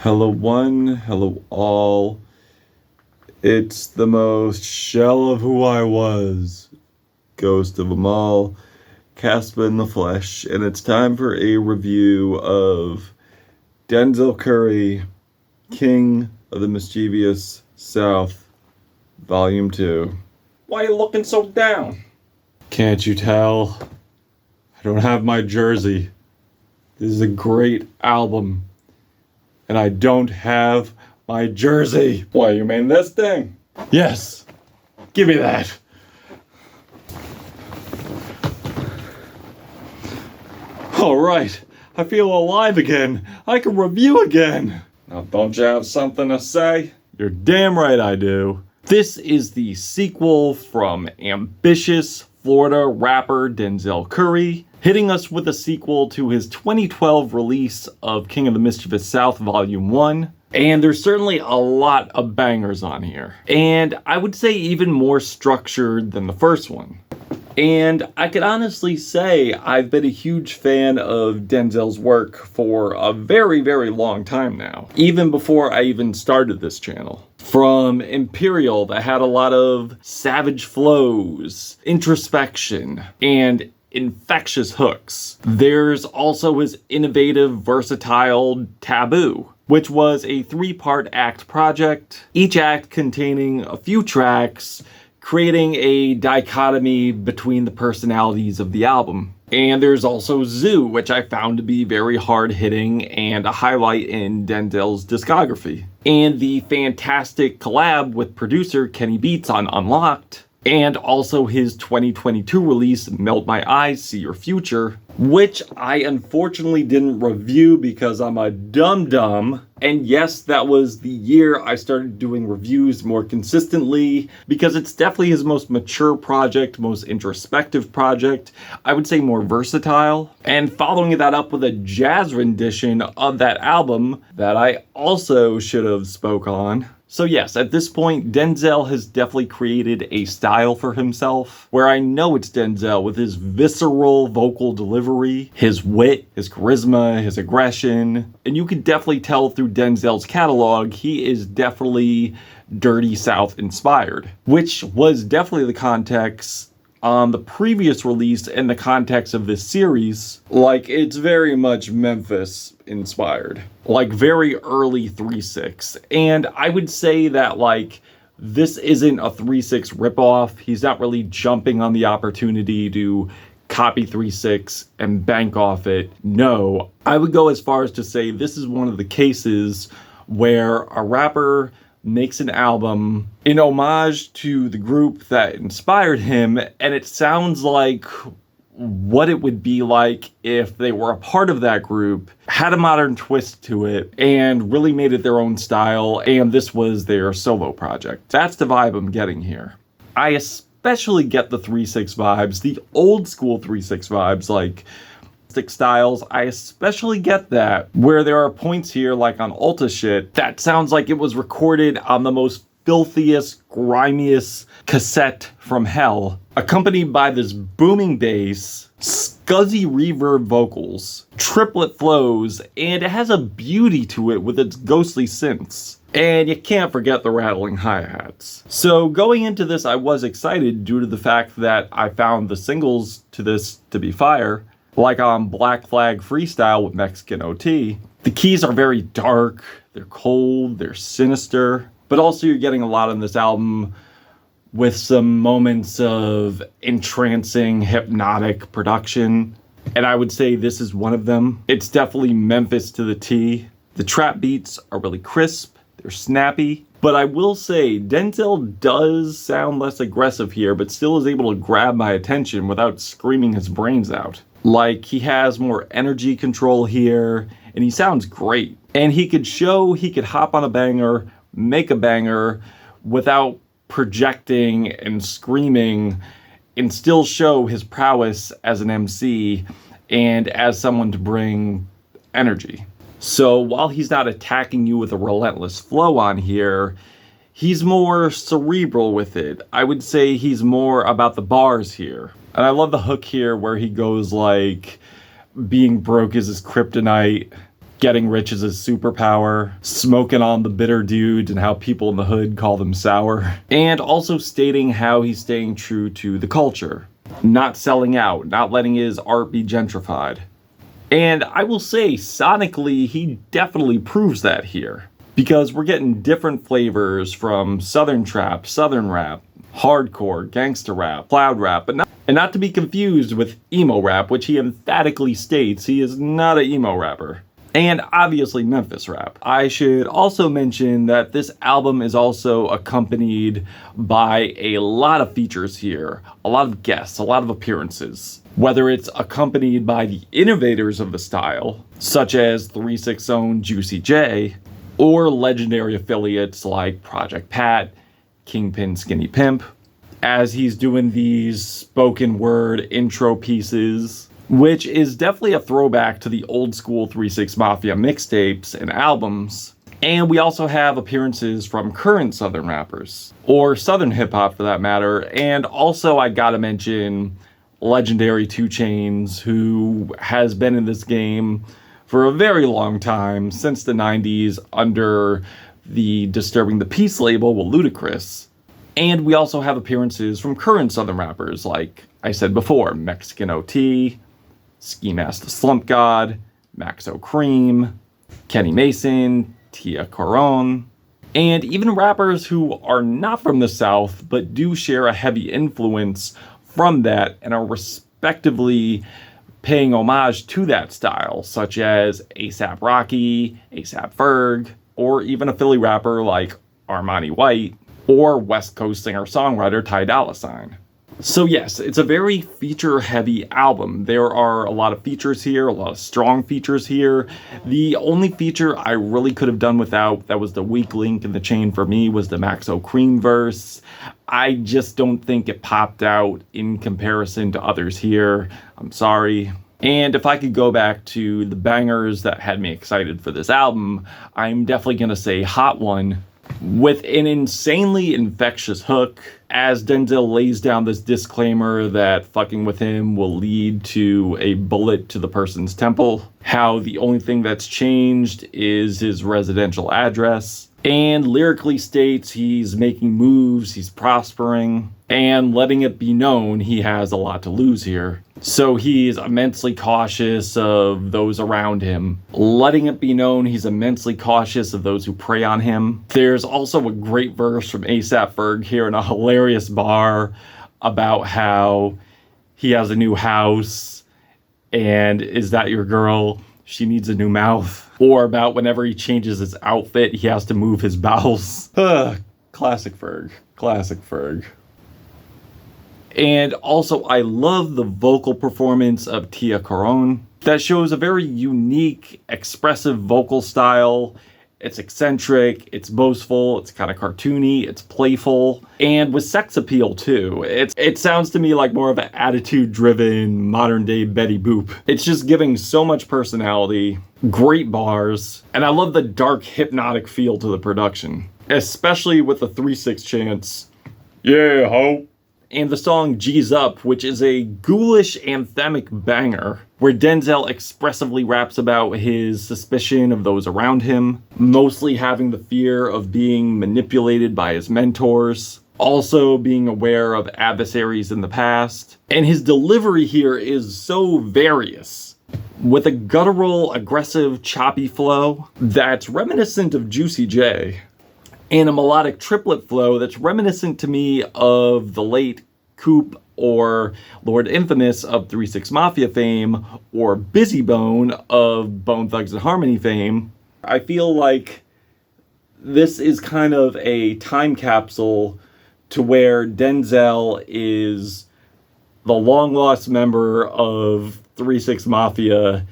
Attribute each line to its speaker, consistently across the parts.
Speaker 1: Hello one, hello all. It's the most shell of who I was, ghost of them all, Casper in the flesh, and it's time for a review of Denzel Curry, King of the Mischievous South, Volume 2. Why are you looking so down? Can't you tell? I don't have my jersey. This is a great album. And I don't have my jersey. Why, you mean this thing? Yes. Give me that. All right. I feel alive again. I can review again. Now, don't you have something to say? You're damn right I do. This is the sequel from ambitious Florida rapper Denzel Curry, hitting us with a sequel to his 2012 release of King of the Mischievous South Volume 1. And there's certainly a lot of bangers on here. And I would say even more structured than the first one. And I could honestly say I've been a huge fan of Denzel's work for a very, very long time now. Even before I even started this channel. From Imperial, that had a lot of savage flows, introspection, and infectious hooks. There's also his innovative, versatile Taboo, which was a 3-part act project, each act containing a few tracks, creating a dichotomy between the personalities of the album. And there's also Zoo, which I found to be very hard-hitting and a highlight in Denzel's discography. And the fantastic collab with producer Kenny Beats on Unlocked, and also his 2022 release, Melt My Eyes, See Your Future, which I unfortunately didn't review because I'm a dum-dum. And yes, that was the year I started doing reviews more consistently, because it's definitely his most mature project, most introspective project, I would say more versatile. And following that up with a jazz rendition of that album that I also should have spoke on. So yes, at this point, Denzel has definitely created a style for himself, where I know it's Denzel with his visceral vocal delivery, his wit, his charisma, his aggression, and you can definitely tell through Denzel's catalog, he is definitely Dirty South inspired, which was definitely the context on the previous release in the context of this series. Like, it's very much Memphis inspired, like very early 3-6. And I would say that, like, this isn't a 3-6 ripoff. He's not really jumping on the opportunity to copy 3-6 and bank off it. No, I would go as far as to say this is one of the cases where a rapper makes an album in homage to the group that inspired him, and it sounds like what it would be like if they were a part of that group, had a modern twist to it, and really made it their own style, and this was their solo project. That's the vibe I'm getting here. I especially get the 3-6 vibes, the old school 3-6 vibes, like styles. I especially get that, where there are points here, like on Ulta shit, that sounds like it was recorded on the most filthiest, grimiest cassette from hell, accompanied by this booming bass, scuzzy reverb vocals, triplet flows, and it has a beauty to it with its ghostly synths. And you can't forget the rattling hi-hats. So going into this, I was excited due to the fact that I found the singles to this to be fire, like on Black Flag Freestyle with Mexican OT. The keys are very dark, they're cold, they're sinister, but also you're getting a lot on this album with some moments of entrancing, hypnotic production. And I would say this is one of them. It's definitely Memphis to the T. The trap beats are really crisp, they're snappy. But I will say, Denzel does sound less aggressive here, but still is able to grab my attention without screaming his brains out. Like, he has more energy control here, and he sounds great. And he could hop on a banger, make a banger, without projecting and screaming, and still show his prowess as an MC and as someone to bring energy. So while he's not attacking you with a relentless flow on here, he's more cerebral with it. I would say he's more about the bars here. And I love the hook here where he goes like, being broke is his kryptonite. getting rich is his superpower, smoking on the bitter dude and how people in the hood call them sour, and also stating how he's staying true to the culture, not selling out, not letting his art be gentrified. And I will say, sonically, he definitely proves that here, because we're getting different flavors from Southern trap, Southern rap, hardcore, gangsta rap, cloud rap, but not to be confused with emo rap, which he emphatically states he is not an emo rapper. And obviously Memphis rap. I should also mention that this album is also accompanied by a lot of features here, a lot of guests, a lot of appearances. Whether it's accompanied by the innovators of the style, such as 3-6's own Juicy J, or legendary affiliates like Project Pat, Kingpin Skinny Pimp, as he's doing these spoken word intro pieces, which is definitely a throwback to the old school 3-6 Mafia mixtapes and albums. And we also have appearances from current Southern rappers, or Southern hip hop for that matter. And also I gotta mention legendary 2 Chainz, who has been in this game for a very long time, since the 90s, under the Disturbing the Peace label with Ludacris. And we also have appearances from current Southern rappers, like I said before, Mexican OT, Ski Mask the Slump God, Maxo Cream, Kenny Mason, Tia Coron, and even rappers who are not from the South but do share a heavy influence from that and are respectively paying homage to that style, such as A$AP Rocky, A$AP Ferg, or even a Philly rapper like Armani White, or West Coast singer-songwriter Ty Dolla $ign. So yes, it's a very feature-heavy album. There are a lot of features here, a lot of strong features here. The only feature I really could have done without, that was the weak link in the chain for me, was the Maxo Cream verse. I just don't think it popped out in comparison to others here. I'm sorry. And if I could go back to the bangers that had me excited for this album, I'm definitely gonna say Hot One, with an insanely infectious hook, as Denzel lays down this disclaimer that fucking with him will lead to a bullet to the person's temple, how the only thing that's changed is his residential address, and lyrically states he's making moves, he's prospering, and letting it be known he has a lot to lose here. So he's immensely cautious of those around him, letting it be known he's immensely cautious of those who prey on him. There's also a great verse from A$AP Ferg here in a hilarious bar about how he has a new house and is that your girl? She needs a new mouth. Or about whenever he changes his outfit, he has to move his bowels. Classic Ferg. Classic Ferg. And also, I love the vocal performance of Tia Coron. That shows a very unique, expressive vocal style. It's eccentric, it's boastful, it's kind of cartoony, it's playful, and with sex appeal too. It sounds to me like more of an attitude-driven, modern-day Betty Boop. It's just giving so much personality, great bars, and I love the dark, hypnotic feel to the production. Especially with the 3-6 chants, "Yeah, ho!" And the song G's Up, which is a ghoulish anthemic banger, where Denzel expressively raps about his suspicion of those around him, mostly having the fear of being manipulated by his mentors, also being aware of adversaries in the past. And his delivery here is so various, with a guttural, aggressive, choppy flow that's reminiscent of Juicy J, and a melodic triplet flow that's reminiscent to me of the late Coop or Lord Infamous of 3-6 Mafia fame, or Busy Bone of Bone Thugs and Harmony fame. I feel like this is kind of a time capsule to where Denzel is the long-lost member of 3-6 Mafia,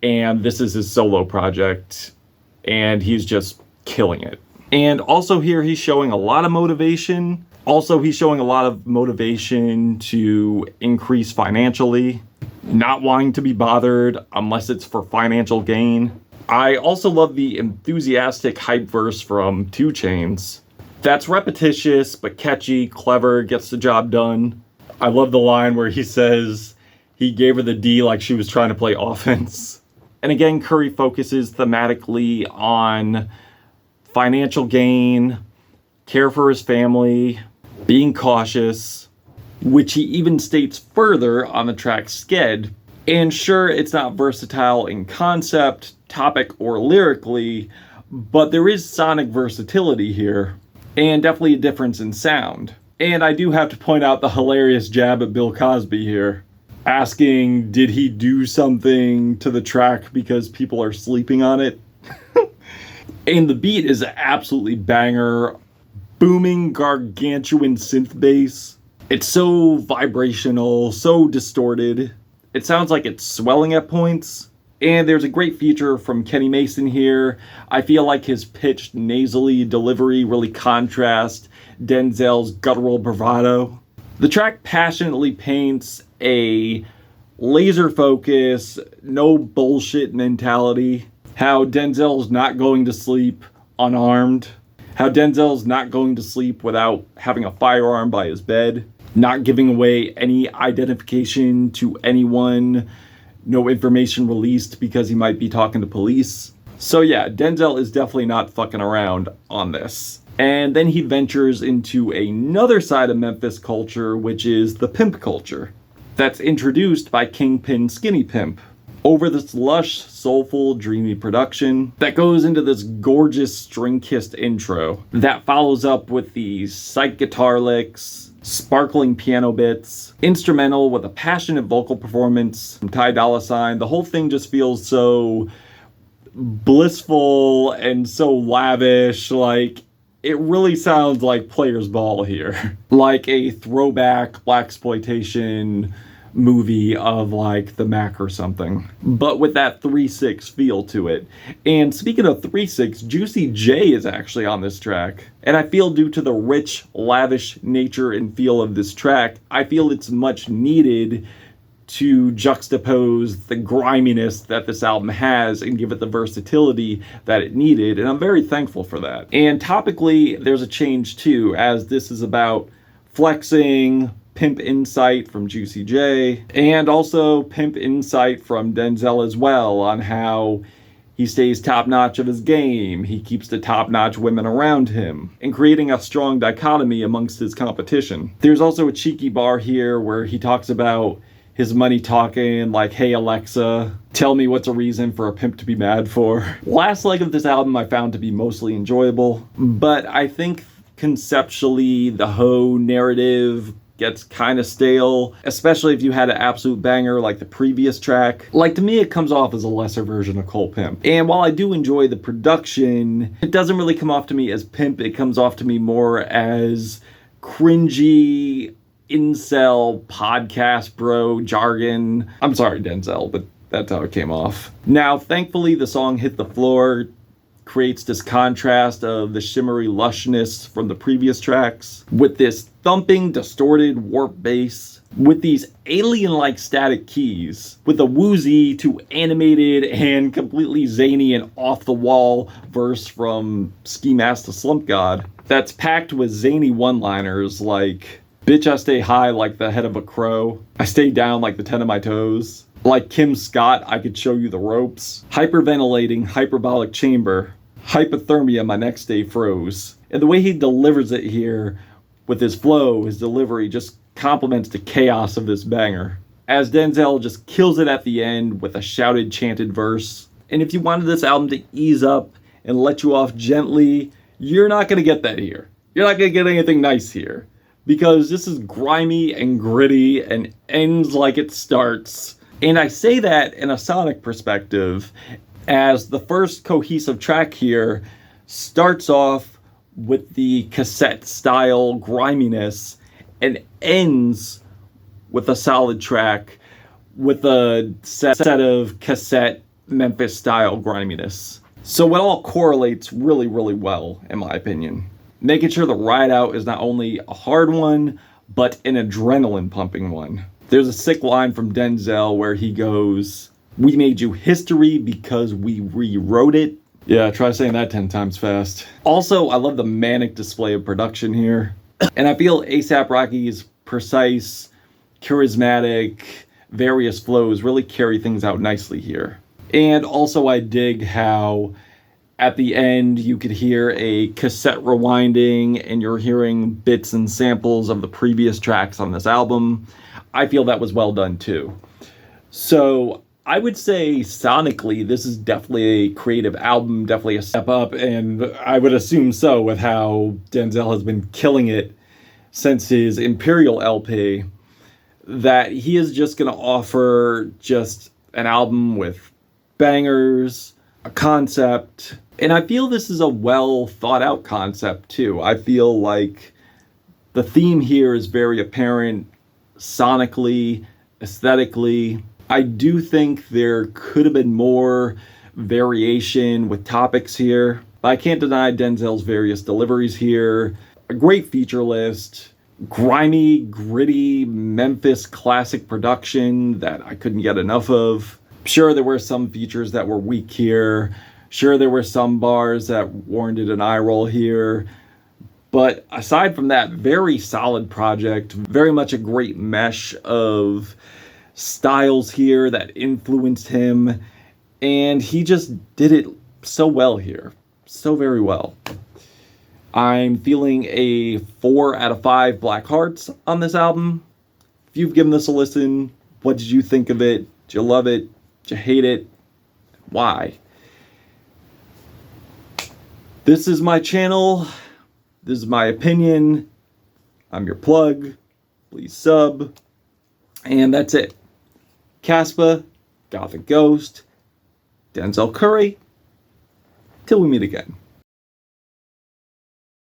Speaker 1: and this is his solo project, and he's just killing it. And also here, he's showing a lot of motivation. Also, he's showing a lot of motivation to increase financially, not wanting to be bothered unless it's for financial gain. I also love the enthusiastic hype verse from 2 Chainz. That's repetitious, but catchy, clever, gets the job done. I love the line where he says he gave her the D like she was trying to play offense. And again, Curry focuses thematically on financial gain, care for his family, being cautious, which he even states further on the track Sked. And sure, it's not versatile in concept, topic, or lyrically, but there is sonic versatility here, and definitely a difference in sound. And I do have to point out the hilarious jab at Bill Cosby here, asking, did he do something to the track because people are sleeping on it? And the beat is absolutely banger, booming, gargantuan synth bass. It's so vibrational, so distorted. It sounds like it's swelling at points. And there's a great feature from Kenny Mason here. I feel like his pitched nasally delivery really contrasts Denzel's guttural bravado. The track passionately paints a laser focus, no bullshit mentality. How Denzel's not going to sleep unarmed. How Denzel's not going to sleep without having a firearm by his bed. Not giving away any identification to anyone, no information released because he might be talking to police. So yeah, Denzel is definitely not fucking around on this. And then he ventures into another side of Memphis culture, which is the pimp culture. That's introduced by Kingpin Skinny Pimp over this lush, soulful, dreamy production that goes into this gorgeous string-kissed intro that follows up with these psych guitar licks, sparkling piano bits, instrumental with a passionate vocal performance from Ty Dolla $ign. The whole thing just feels so blissful and so lavish. Like, it really sounds like Players Ball here. Like a throwback blaxploitation movie of like The Mac or something, but with that 3/6 feel to it. And speaking of 3/6, Juicy J is actually on this track, and I feel due to the rich, lavish nature and feel of this track, I feel it's much needed to juxtapose the griminess that this album has and give it the versatility that it needed, and I'm very thankful for that. And topically, there's a change too, as this is about flexing, pimp insight from Juicy J, and also pimp insight from Denzel as well on how he stays top-notch of his game, he keeps the top-notch women around him, and creating a strong dichotomy amongst his competition. There's also a cheeky bar here where he talks about his money talking, like, hey Alexa, tell me what's a reason for a pimp to be mad for. Last leg of this album I found to be mostly enjoyable, but I think conceptually the hoe narrative gets kind of stale, especially if you had an absolute banger like the previous track. Like, to me, it comes off as a lesser version of Cole Pimp. And while I do enjoy the production, it doesn't really come off to me as Pimp. It comes off to me more as cringy, incel, podcast bro jargon. I'm sorry, Denzel, but that's how it came off. Now, thankfully, the song Hit the Floor creates this contrast of the shimmery lushness from the previous tracks with this thumping, distorted warp bass, with these alien-like static keys, with a woozy to animated and completely zany and off-the-wall verse from Ski Mask the Slump God that's packed with zany one-liners like, bitch, I stay high like the head of a crow, I stay down like the 10 of my toes, like Kim Scott, I could show you the ropes, hyperventilating, hyperbolic chamber, hypothermia, my next day froze. And the way he delivers it here with his flow, his delivery, just complements the chaos of this banger. As Denzel just kills it at the end with a shouted, chanted verse. And if you wanted this album to ease up and let you off gently, you're not going to get that here. You're not going to get anything nice here. Because this is grimy and gritty and ends like it starts. And I say that in a sonic perspective, as the first cohesive track here starts off with the cassette style griminess and ends with a solid track with a set of cassette Memphis style griminess. So it all correlates really, really well, in my opinion. Making sure the ride out is not only a hard one, but an adrenaline pumping one. There's a sick line from Denzel where he goes, "We made you history because we rewrote it." Yeah, try saying that 10 times fast. Also, I love the manic display of production here. And I feel A$AP Rocky's precise, charismatic, various flows really carry things out nicely here. And also I dig how at the end you could hear a cassette rewinding and you're hearing bits and samples of the previous tracks on this album. I feel that was well done too. So I would say sonically, this is definitely a creative album, definitely a step up, and I would assume so with how Denzel has been killing it since his Imperial LP, that he is just going to offer just an album with bangers, a concept, and I feel this is a well thought out concept too. I feel like the theme here is very apparent sonically, aesthetically. I do think there could have been more variation with topics here. But I can't deny Denzel's various deliveries here. A great feature list. Grimy, gritty Memphis classic production that I couldn't get enough of. Sure, there were some features that were weak here. Sure, there were some bars that warranted an eye roll here. But aside from that, very solid project. Very much a great mesh of styles here that influenced him, and he just did it so well here, so very well. I'm feeling a 4 out of 5 black hearts on this album. If you've given this a listen, what did you think of it? Did you love it? Did you hate it? Why? This is my channel. This is my opinion. I'm your plug. Please sub. And that's it. Caspa, Gothic Ghost, Denzel Curry. Till we meet again.